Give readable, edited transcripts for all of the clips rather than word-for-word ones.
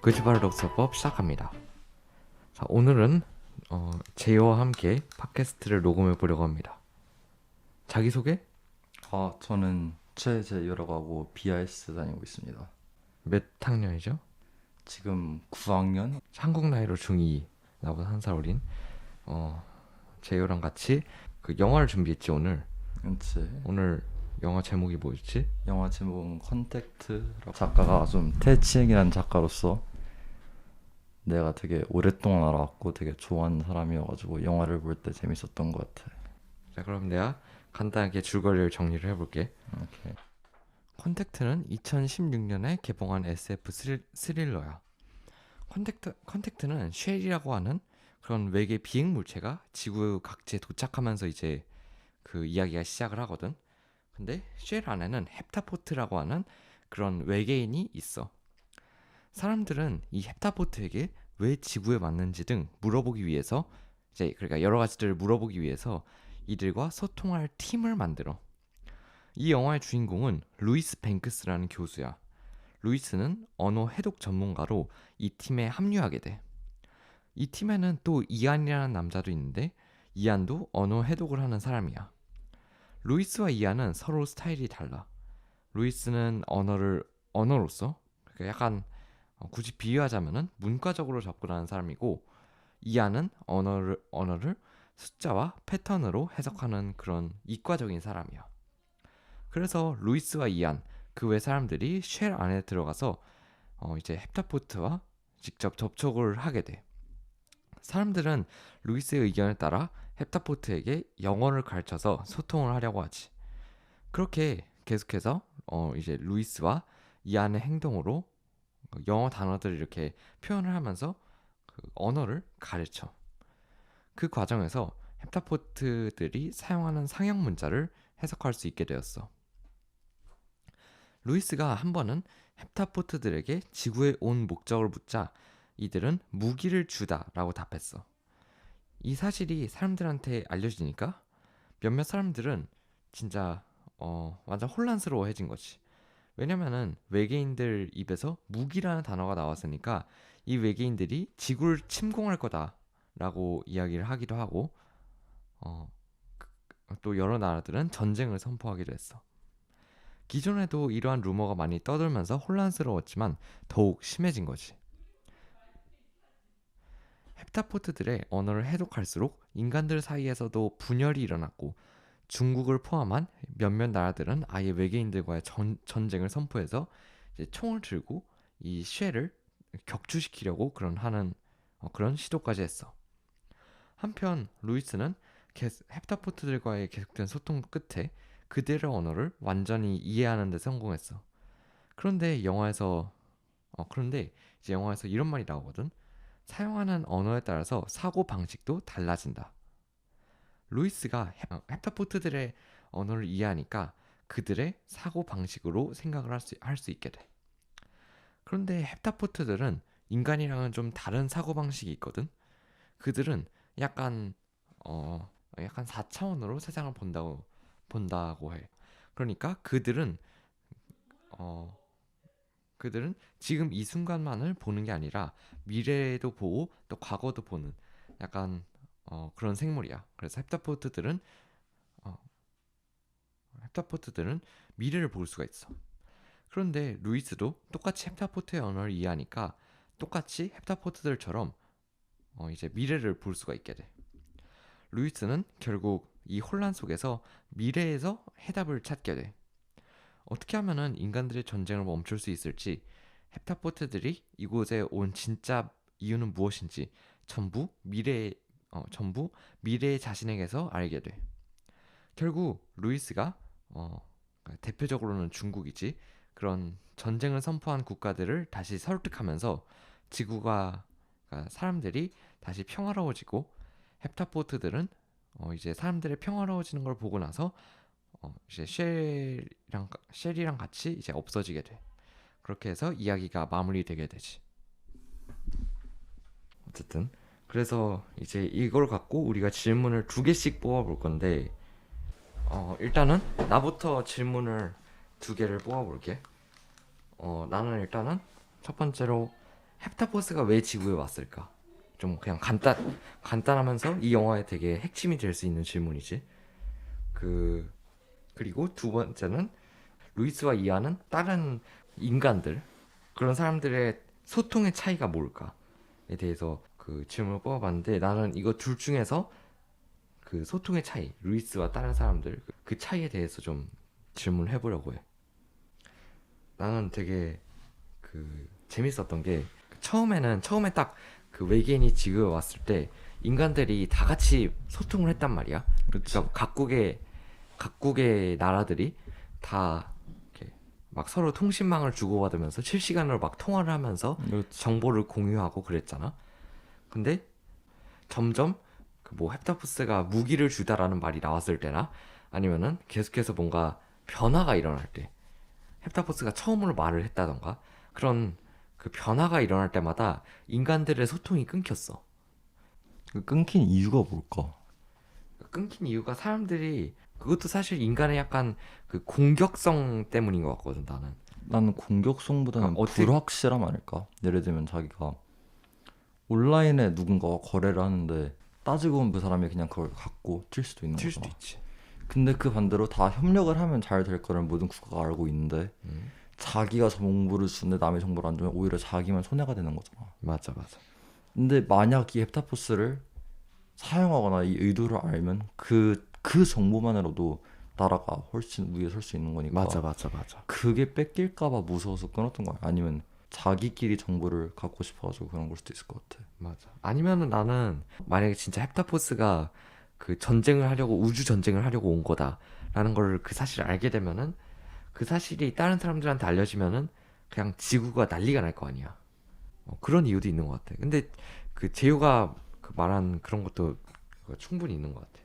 거짓말 독서법 시작합니다. 자, 오늘은 제이와 함께 팟캐스트를 녹음해 보려고 합니다. 자기소개? 저는 최재유라고 하고 BIS 다니고 있습니다. 몇 학년이죠? 지금 9학년? 한국 나이로 중2, 나보다 한 살 어린 제이랑 같이 그 영화를 준비했지. 그치. 오늘 영화 제목이 뭐였지? 영화 제목은 컨택트라고. 작가가 좀 태치행이라는 작가로서 내가 되게 오랫동안 알아왔고 되게 좋아하는 사람이어가지고 영화를 볼 때 재밌었던 것 같아. 자, 그럼 내가 간단하게 줄거리를 정리를 해볼게. 오케이. 컨택트는 2016년에 개봉한 SF 스릴러야. 컨택트는 쉘이라고 하는 그런 외계 비행 물체가 지구 각지에 도착하면서 이제 그 이야기가 시작을 하거든. 근데 쉘 안에는 헵타포트라고 하는 그런 외계인이 있어. 사람들은 이 헵타포트에게 왜 지구에 왔는지 등 물어보기 위해서, 이제 그러니까 여러 가지들을 물어보기 위해서 이들과 소통할 팀을 만들어. 이 영화의 주인공은 루이스 뱅크스라는 교수야. 루이스는 언어 해독 전문가로 이 팀에 합류하게 돼. 이 팀에는 또 이안이라는 남자도 있는데, 이안도 언어 해독을 하는 사람이야. 루이스와 이안은 서로 스타일이 달라. 루이스는 언어로서, 그러니까 약간 굳이 비유하자면은 문과적으로 접근하는 사람이고, 이안은 언어를 숫자와 패턴으로 해석하는 그런 이과적인 사람이야. 그래서 루이스와 이안, 그 외 사람들이 쉘 안에 들어가서 이제 헵타포트와 직접 접촉을 하게 돼. 사람들은 루이스의 의견에 따라 헵타포트에게 영어를 가르쳐서 소통을 하려고 하지. 그렇게 계속해서 이제 루이스와 이안의 행동으로 영어 단어들을 이렇게 표현을 하면서 그 언어를 가르쳐. 그 과정에서 헵타포트들이 사용하는 상형 문자를 해석할 수 있게 되었어. 루이스가 한 번은 헵타포트들에게 지구에 온 목적을 묻자 이들은 무기를 주다라고 답했어. 이 사실이 사람들한테 알려지니까 몇몇 사람들은 진짜 완전 혼란스러워해진 거지. 왜냐면은 외계인들 입에서 무기라는 단어가 나왔으니까 이 외계인들이 지구를 침공할 거다라고 이야기를 하기도 하고, 어, 또 여러 나라들은 전쟁을 선포하기도 했어. 기존에도 이러한 루머가 많이 떠돌면서 혼란스러웠지만 더욱 심해진 거지. 헵타포트들의 언어를 해독할수록 인간들 사이에서도 분열이 일어났고, 중국을 포함한 몇몇 나라들은 아예 외계인들과의 전쟁을 선포해서 이제 총을 들고 이 쉘을 격추시키려고 그런 시도까지 했어. 한편 루이스는 헵타포트들과의 계속된 소통 끝에 그들의 언어를 완전히 이해하는 데 성공했어. 그런데 이제 영화에서 이런 말이 나오거든. 사용하는 언어에 따라서 사고 방식도 달라진다. 루이스가 헵타포트들의 언어를 이해하니까 그들의 사고 방식으로 생각을 할 수 있게 돼. 그런데 헵타포트들은 인간이랑은 좀 다른 사고 방식이 있거든. 그들은 약간 약간 4차원으로 세상을 본다고 해. 그러니까 그들은 지금 이 순간만을 보는 게 아니라 미래에도 보고 또 과거도 보는 약간 그런 생물이야. 그래서 어, 헵타포트들은 미래를 볼 수가 있어. 그런데 루이스도 똑같이 헵타포트의 언어를 이해하니까 똑같이 헵타포트들처럼 이제 미래를 볼 수가 있게 돼. 루이스는 결국 이 혼란 속에서 미래에서 해답을 찾게 돼. 어떻게 하면은 인간들의 전쟁을 멈출 수 있을지, 헵타포트들이 이곳에 온 진짜 이유는 무엇인지 전부 미래의 자신에게서 알게 돼. 결국 루이스가 대표적으로는 중국이지, 그런 전쟁을 선포한 국가들을 다시 설득하면서 지구가 그러니까 사람들이 다시 평화로워지고, 헵타포트들은 이제 사람들의 평화로워지는 걸 보고 나서 이제 쉘이랑 같이 이제 없어지게 돼. 그렇게 해서 이야기가 마무리되게 되지. 어쨌든 그래서 이제 이걸 갖고 우리가 질문을 두 개씩 뽑아볼 건데, 일단은 나부터 질문을 두 개를 뽑아볼게. 나는 일단은 첫 번째로 헵타포스가 왜 지구에 왔을까? 좀 그냥 간단하면서 이 영화의 되게 핵심이 될 수 있는 질문이지. 그리고 두 번째는 루이스와 이안은 다른 인간들, 그런 사람들의 소통의 차이가 뭘까에 대해서 그 질문을 뽑아봤는데, 나는 이거 둘 중에서 그 소통의 차이, 루이스와 다른 사람들 그 차이에 대해서 좀 질문을 해보려고 해. 나는 되게 재밌었던 게, 처음에 딱 그 외계인이 지구에 왔을 때 인간들이 다 같이 소통을 했단 말이야. 그치. 그러니까 각국의 나라들이 다 이렇게 막 서로 통신망을 주고받으면서 실시간으로 막 통화를 하면서 그렇지. 정보를 공유하고 그랬잖아. 근데 점점 그 뭐 헵타포스가 무기를 주다라는 말이 나왔을 때나, 아니면은 계속해서 뭔가 변화가 일어날 때, 헵타포스가 처음으로 말을 했다던가, 그런 그 변화가 일어날 때마다 인간들의 소통이 끊겼어. 그 끊긴 이유가 뭘까? 끊긴 이유가, 사람들이 그것도 사실 인간의 약간 그 공격성 때문인 것 같거든, 나는. 나는 공격성보다는 어떻게 불확실함 아닐까? 예를 들면 자기가 온라인에 누군가가 거래를 하는데 따지고 보면 그 사람이 그냥 그걸 갖고 튈 수도 있는 튈 수도 거잖아. 있지. 근데 그 반대로 다 협력을 하면 잘 될 거를 모든 국가가 알고 있는데 음, 자기가 정보를 주는데 남의 정보를 안 주면 오히려 자기만 손해가 되는 거잖아. 맞아, 맞아. 근데 만약 이 헵타포스를 사용하거나 이 의도를 알면 그 정보만으로도 나라가 훨씬 위에 설 수 있는 거니까. 맞아, 맞아, 맞아. 그게 뺏길까봐 무서워서 끊었던 거야. 아니면 자기끼리 정보를 갖고 싶어가지고 그런 걸 수도 있을 것 같아. 맞아. 아니면은 나는 만약에 진짜 헵타포스가 그 전쟁을 하려고, 우주 전쟁을 하려고 온 거다라는 걸 그 사실을 알게 되면은, 그 사실이 다른 사람들한테 알려지면은 그냥 지구가 난리가 날 거 아니야. 그런 이유도 있는 것 같아. 근데 그 제요가 그 말한 그런 것도 충분히 있는 것 같아.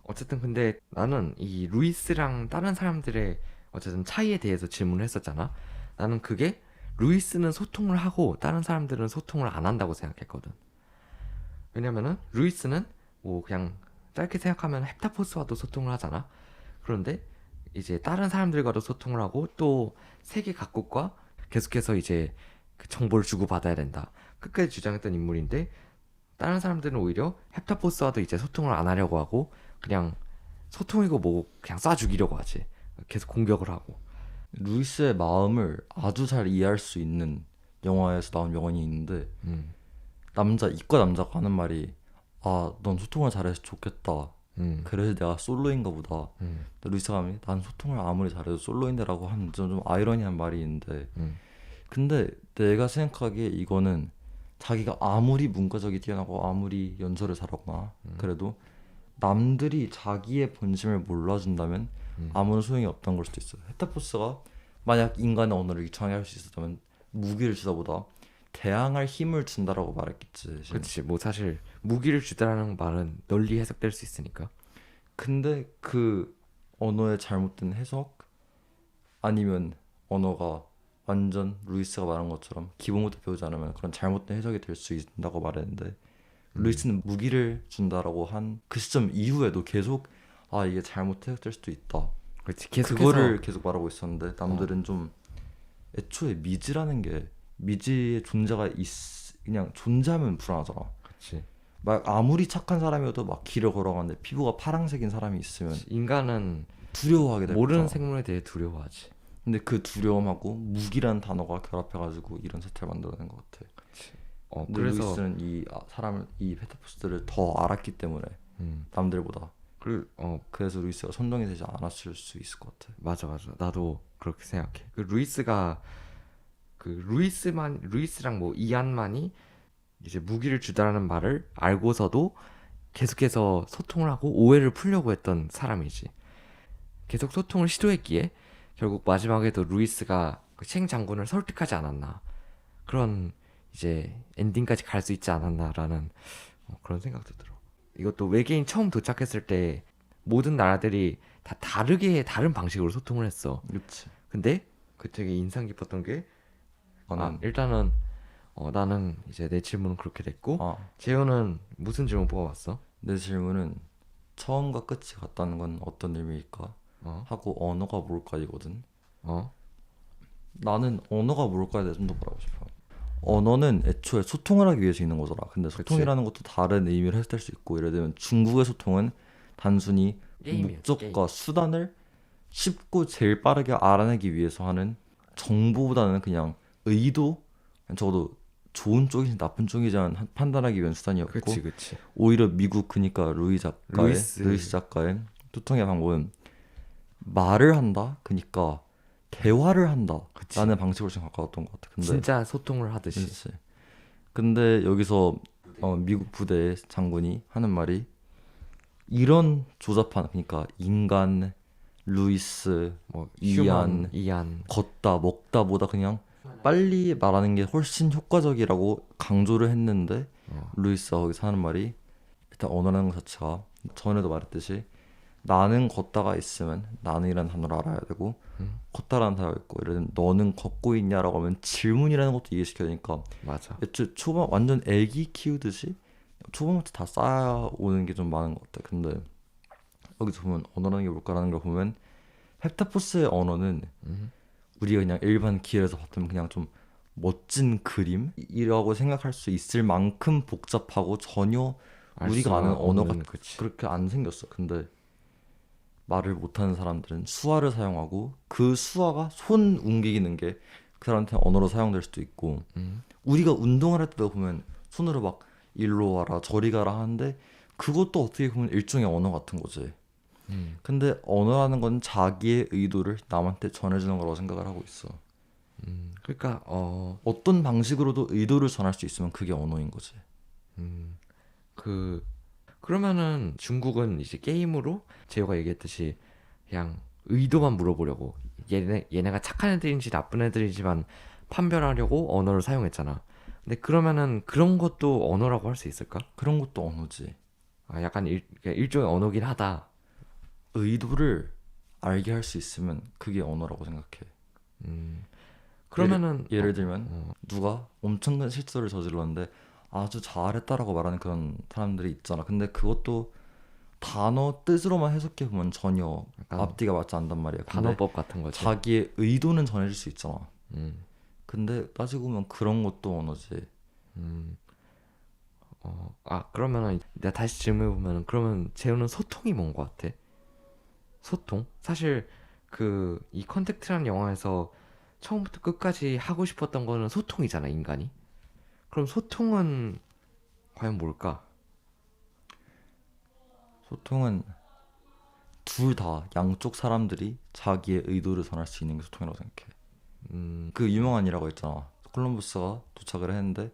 어쨌든 근데 나는 이 루이스랑 다른 사람들의 어쨌든 차이에 대해서 질문을 했었잖아. 나는 그게, 루이스는 소통을 하고 다른 사람들은 소통을 안 한다고 생각했거든. 왜냐면은 루이스는 뭐 그냥 짧게 생각하면 헵타포스와도 소통을 하잖아. 그런데 이제 다른 사람들과도 소통을 하고, 또 세계 각국과 계속해서 이제 그 정보를 주고받아야 된다, 끝까지 주장했던 인물인데, 다른 사람들은 오히려 헵타포스와도 이제 소통을 안 하려고 하고, 그냥 소통이고 뭐고 그냥 쏴 죽이려고 하지. 계속 공격을 하고. 루이스의 마음을 아주 잘 이해할 수 있는 영화에서 나온 명언이 있는데 음, 이과 남자가 하는 말이 넌 소통을 잘해서 좋겠다. 음, 그래서 내가 솔로인가 보다. 음, 근데 루이스가 하면 난 소통을 아무리 잘해도 솔로인데라고 하는 좀 아이러니한 말이 있는데 음, 근데 내가 생각하기에 이거는 자기가 아무리 문과적이 뛰어나고 아무리 연설을 잘하거나 그래도 남들이 자기의 본심을 몰라준다면 음. 아무런 소용이 없던 걸 수도 있어요. 헤타포스가 만약 인간의 언어를 유창하게 할 수 있었다면 무기를 주다보다 대항할 힘을 준다라고 말했겠지. 대신. 그렇지. 뭐 사실 무기를 주다라는 말은 널리 해석될 수 있으니까. 근데 그 언어의 잘못된 해석 아니면 언어가 완전 루이스가 말한 것처럼 기본부터 배우지 않으면 그런 잘못된 해석이 될 수 있다고 말했는데 루이스는 무기를 준다라고 한 그 시점 이후에도 계속 이게 잘못 해석될 수도 있다. 그렇지. 계속해서 그거를 계속 말하고 있었는데 남들은 좀 애초에 미지라는 게 미지의 존재가 그냥 존재하면 불안하잖아. 그렇지. 막 아무리 착한 사람이어도 막 길을 걸어가는데 피부가 파란색인 사람이 있으면 인간은 두려워하게 될 모르는 거잖아. 생물에 대해 두려워하지. 근데 그 두려움하고 무기라는 단어가 결합해가지고 이런 사태를 만들어낸 것 같아. 근데 그래서 루이스는 이 페타포스들을 더 알았기 때문에 음, 남들보다 그 그래서 루이스가 선동이 되지 않았을 수 있을 것 같아. 맞아, 맞아. 나도 그렇게 생각해. 루이스랑 뭐 이안만이 이제 무기를 주다라는 말을 알고서도 계속해서 소통을 하고 오해를 풀려고 했던 사람이지. 계속 소통을 시도했기에 결국 마지막에도 루이스가 그 쉥 장군을 설득하지 않았나, 그런 이제 엔딩까지 갈 수 있지 않았나라는 그런 생각도 들어. 이것도 외계인 처음 도착했을 때 모든 나라들이 다 다른 방식으로 소통을 했어. 그렇지. 근데 그 되게 인상 깊었던 게, 나는 일단은 나는 이제 내 질문은 그렇게 됐고, 아, 재현은 무슨 질문 뽑아봤어? 내 질문은 처음과 끝이 같다는 건 어떤 의미일까? 어? 하고 언어가 뭘까 이거든. 어? 나는 언어가 뭘까에 대해서 좀 더 말하고 싶어. 언어는 애초에 소통을 하기 위해서 있는 거잖아. 근데 그치. 소통이라는 것도 다른 의미를 해석될 수 있고, 예를 들면 중국의 소통은 단순히 게임이었지, 게임. 목적과 수단을 쉽고 제일 빠르게 알아내기 위해서 하는, 정보보다는 그냥 의도, 적어도 좋은 쪽인지 나쁜 쪽인지 판단하기 위한 수단이었고, 그치, 그치. 오히려 미국, 그니까 루이스. 루이스 작가의 소통의 방법은 말을 한다, 그니까 대화를 그치. 한다라는 방식으로 좀 가까웠던 것 같아. 근데 진짜 소통을 하듯이. 그렇지. 근데 여기서 미국 부대의 장군이 하는 말이, 이런 조잡한, 그러니까 인간, 루이스, 뭐 이안, 휴먼, 이안. 걷다, 먹다보다 그냥 빨리 말하는 게 훨씬 효과적이라고 강조를 했는데, 어, 루이스가 거기서 하는 말이, 일단 언어라는 것 자체가 전에도 말했듯이 나는 걷다가 있으면 나는이라는 단어를 알아야 되고, 음, 걷다라는 단어가 있고, 예를 들면 너는 걷고 있냐라고 하면 질문이라는 것도 이해시켜야 되니까, 맞아. 애초에 초반 완전 애기 키우듯이 초반부터 다 쌓아오는 게 좀 많은 것 같아. 근데 여기서 보면 언어라는 게 뭘까라는 걸 보면, 헵타포스의 언어는 음, 우리가 그냥 일반 기회에서 봤다면 그냥 좀 멋진 그림이라고 생각할 수 있을 만큼 복잡하고 전혀 알 우리가 수가 아는 언어가 없는, 그치. 그렇게 안 생겼어. 근데 말을 못하는 사람들은 수화를 사용하고, 그 수화가 손 움직이는 게 그 사람한테 언어로 사용될 수도 있고, 음, 우리가 운동을 할 때도 보면 손으로 막 일로 와라 저리 가라 하는데, 그것도 어떻게 보면 일종의 언어 같은 거지. 음, 근데 언어라는 건 자기의 의도를 남한테 전해주는 거라고 생각을 하고 있어. 그러니까 어떤 방식으로도 의도를 전할 수 있으면 그게 언어인 거지. 음, 그 그러면은 중국은 이제 게임으로 재호가 얘기했듯이 그냥 의도만 물어보려고 얘네가 착한 애들인지 나쁜 애들인지만 판별하려고 언어를 사용했잖아. 근데 그러면은 그런 것도 언어라고 할 수 있을까? 그런 것도 언어지. 아, 약간 그러니까 일종의 언어긴 하다. 의도를 알게 할 수 있으면 그게 언어라고 생각해. 음, 예를, 그러면은 예를 들면 누가 엄청 큰 실수를 저질렀는데 아주 잘했다라고 말하는 그런 사람들이 있잖아. 근데 그것도 단어 뜻으로만 해석해 보면 전혀 약간 앞뒤가 맞지 않단 말이야. 근데 단어법 같은 거지. 자기의 의도는 전해질 수 있잖아. 음, 근데 따지고 보면 그런 것도 언어지. 음, 그러면은 내가 다시 질문해 보면은 그러면 재호는 소통이 뭔 것 같아? 소통? 사실 그 이 컨택트라는 영화에서 처음부터 끝까지 하고 싶었던 거는 소통이잖아, 인간이. 그럼 소통은 과연 뭘까? 소통은 둘 다, 양쪽 사람들이 자기의 의도를 전할 수 있는 게 소통이라고 생각해. 음, 그 유명한 일화가 있잖아. 콜럼버스가 도착을 했는데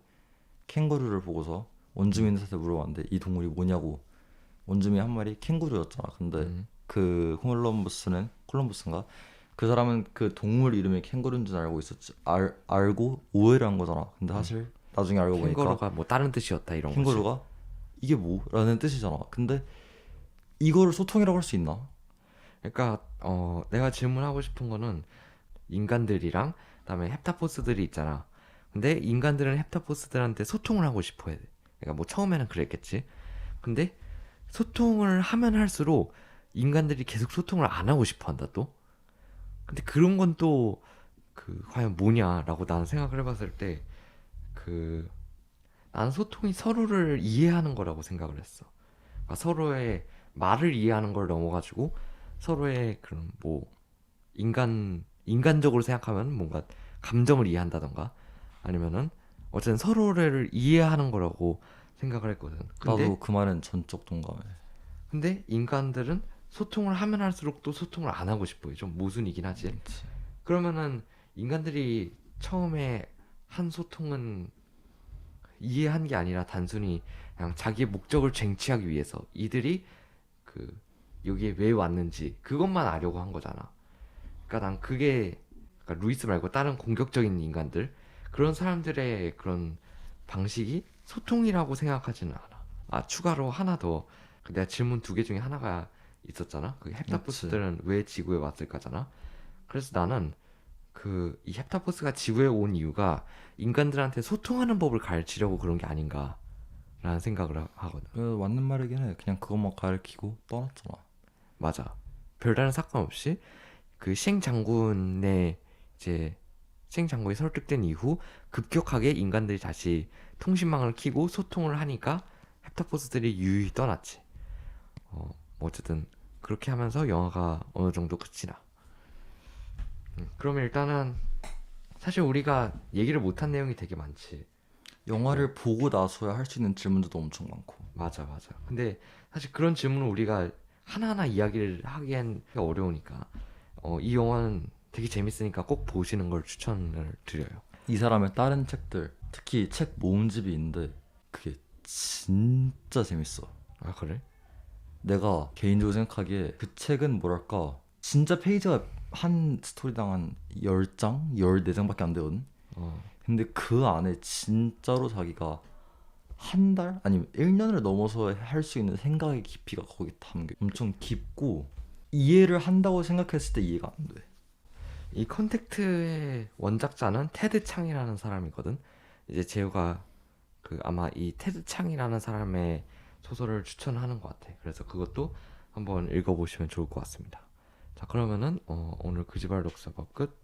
캥거루를 보고서 원주민한테 물어봤는데 이 동물이 뭐냐고. 원주민 한 마리 캥거루였잖아. 근데 음, 그 콜럼버스인가? 그 사람은 그 동물 이름이 캥거루인 줄 알고 있었지. 알고 오해를 한 거잖아. 근데 음. 사실 나중에 알고 보니까 캥거루가 뭐 다른 뜻이었다 이런 거지. 캥거루가 이게 뭐? 라는 뜻이잖아. 근데 이거를 소통이라고 할 수 있나? 그러니까 내가 질문하고 싶은 거는 인간들이랑 그다음에 헵타포스들이 있잖아. 근데 인간들은 헵타포스들한테 소통을 하고 싶어 해. 그러니까 뭐 처음에는 그랬겠지. 근데 소통을 하면 할수록 인간들이 계속 소통을 안 하고 싶어 한다 또. 근데 그런 건 또 그 과연 뭐냐라고 나는 생각을 해봤을 때 그 나는 소통이 서로를 이해하는 거라고 생각을 했어. 그러니까 서로의 말을 이해하는 걸 넘어가지고 서로의 그런 뭐 인간적으로 생각하면 뭔가 감정을 이해한다던가 아니면은 어쨌든 서로를 이해하는 거라고 생각을 했거든. 근데 나도 그 말은 전적 동감해. 인간들은 소통을 하면 할수록 또 소통을 안 하고 싶어 해. 좀 모순이긴 하지. 그치. 그러면은 인간들이 처음에 한 소통은 이해한 게 아니라 단순히 그냥 자기의 목적을 쟁취하기 위해서 이들이 그 여기에 왜 왔는지 그것만 알려고 한 거잖아. 그러니까 난 그게 그러니까 루이스 말고 다른 공격적인 인간들 그런 사람들의 그런 방식이 소통이라고 생각하지는 않아. 아 추가로 하나 더 내가 질문 두 개 중에 하나가 있었잖아. 그 그치. 헵타포스들은 왜 지구에 왔을까잖아. 그래서 나는 그 이 헵타포스가 지구에 온 이유가 인간들한테 소통하는 법을 가르치려고 그런 게 아닌가라는 생각을 하거든. 맞는 말이긴 해. 그냥 그것만 가르치고 떠났잖아. 맞아. 별다른 사건 없이 그 시행 장군의 이제 시행착오에 설득된 이후 급격하게 인간들이 다시 통신망을 켜고 소통을 하니까 헵타포스들이 유유히 떠났지. 뭐 어쨌든 그렇게 하면서 영화가 어느 정도 끝이 나. 그러면 일단은 사실 우리가 얘기를 못한 내용이 되게 많지. 영화를 보고 나서야 할 수 있는 질문들도 엄청 많고. 맞아. 근데 사실 그런 질문을 우리가 하나하나 이야기를 하기엔 어려우니까 이 영화는 되게 재밌으니까 꼭 보시는 걸 추천을 드려요. 이 사람의 다른 책들, 특히 책 모음집이 있는데 그게 진짜 재밌어. 아 그래? 내가 개인적으로 생각하기에 그 책은 뭐랄까 진짜 페이지가 한 스토리당 한 10장? 14장밖에 안 되거든? 어, 근데 그 안에 진짜로 자기가 한 달? 아니면 1년을 넘어서 할 수 있는 생각의 깊이가 거기 담겨. 엄청 깊고 이해를 한다고 생각했을 때 이해가 안 돼. 이 컨택트의 원작자는 테드 창이라는 사람이거든. 이제 재우가 그 아마 이 테드 창이라는 사람의 소설을 추천하는 것 같아. 그래서 그것도 한번 읽어보시면 좋을 것 같습니다. 자 그러면은 오늘 그지발 독서법 끝.